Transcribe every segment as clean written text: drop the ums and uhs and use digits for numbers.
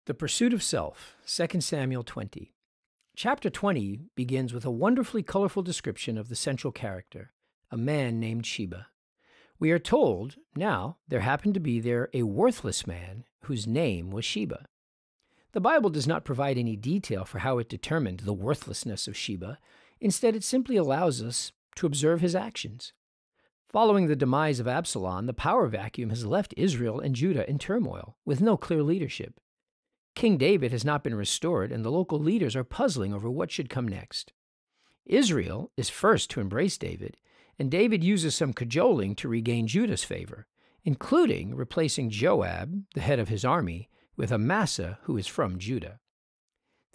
The Pursuit of Self, 2 Samuel 20. Chapter 20 begins with a wonderfully colorful description of the central character, a man named Sheba. We are told, now, there happened to be there a worthless man whose name was Sheba. The Bible does not provide any detail for how it determined the worthlessness of Sheba. Instead, it simply allows us to observe his actions. Following the demise of Absalom, the power vacuum has left Israel and Judah in turmoil, with no clear leadership. King David has not been restored, and the local leaders are puzzling over what should come next. Israel is first to embrace David, and David uses some cajoling to regain Judah's favor, including replacing Joab, the head of his army, with Amasa, who is from Judah.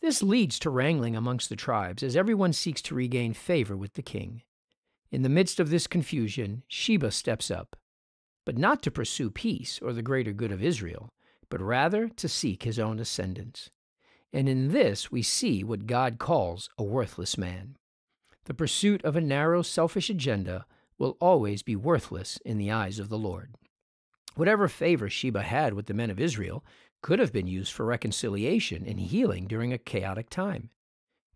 This leads to wrangling amongst the tribes as everyone seeks to regain favor with the king. In the midst of this confusion, Sheba steps up, but not to pursue peace or the greater good of Israel, but rather to seek his own ascendance. And in this we see what God calls a worthless man. The pursuit of a narrow, selfish agenda will always be worthless in the eyes of the Lord. Whatever favor Sheba had with the men of Israel could have been used for reconciliation and healing during a chaotic time.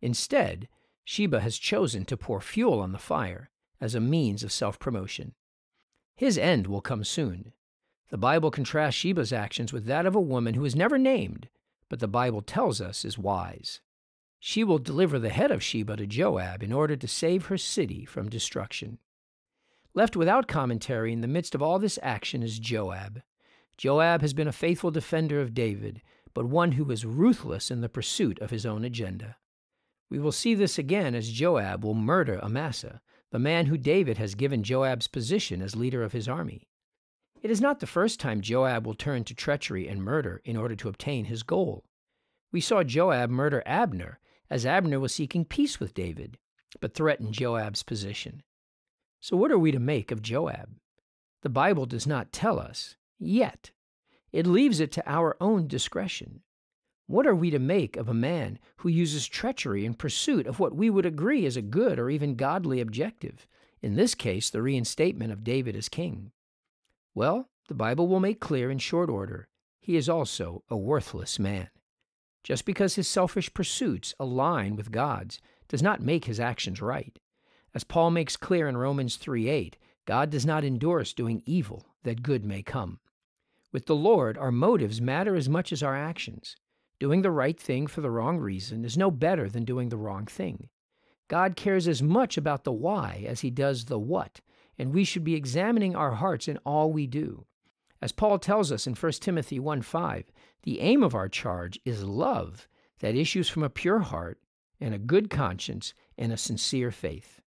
Instead, Sheba has chosen to pour fuel on the fire as a means of self-promotion. His end will come soon. The Bible contrasts Sheba's actions with that of a woman who is never named, but the Bible tells us is wise. She will deliver the head of Sheba to Joab in order to save her city from destruction. Left without commentary in the midst of all this action is Joab. Joab has been a faithful defender of David, but one who is ruthless in the pursuit of his own agenda. We will see this again as Joab will murder Amasa, the man who David has given Joab's position as leader of his army. It is not the first time Joab will turn to treachery and murder in order to obtain his goal. We saw Joab murder Abner as Abner was seeking peace with David, but threatened Joab's position. So what are we to make of Joab? The Bible does not tell us, yet. It leaves it to our own discretion. What are we to make of a man who uses treachery in pursuit of what we would agree is a good or even godly objective, in this case the reinstatement of David as king? Well, the Bible will make clear in short order, he is also a worthless man. Just because his selfish pursuits align with God's does not make his actions right. As Paul makes clear in Romans 3:8, God does not endorse doing evil that good may come. With the Lord, our motives matter as much as our actions. Doing the right thing for the wrong reason is no better than doing the wrong thing. God cares as much about the why as he does the what, and we should be examining our hearts in all we do. As Paul tells us in 1 Timothy 1:5, the aim of our charge is love that issues from a pure heart and a good conscience and a sincere faith.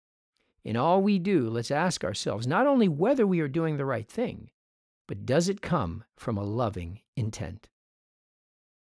In all we do, let's ask ourselves not only whether we are doing the right thing, but does it come from a loving intent?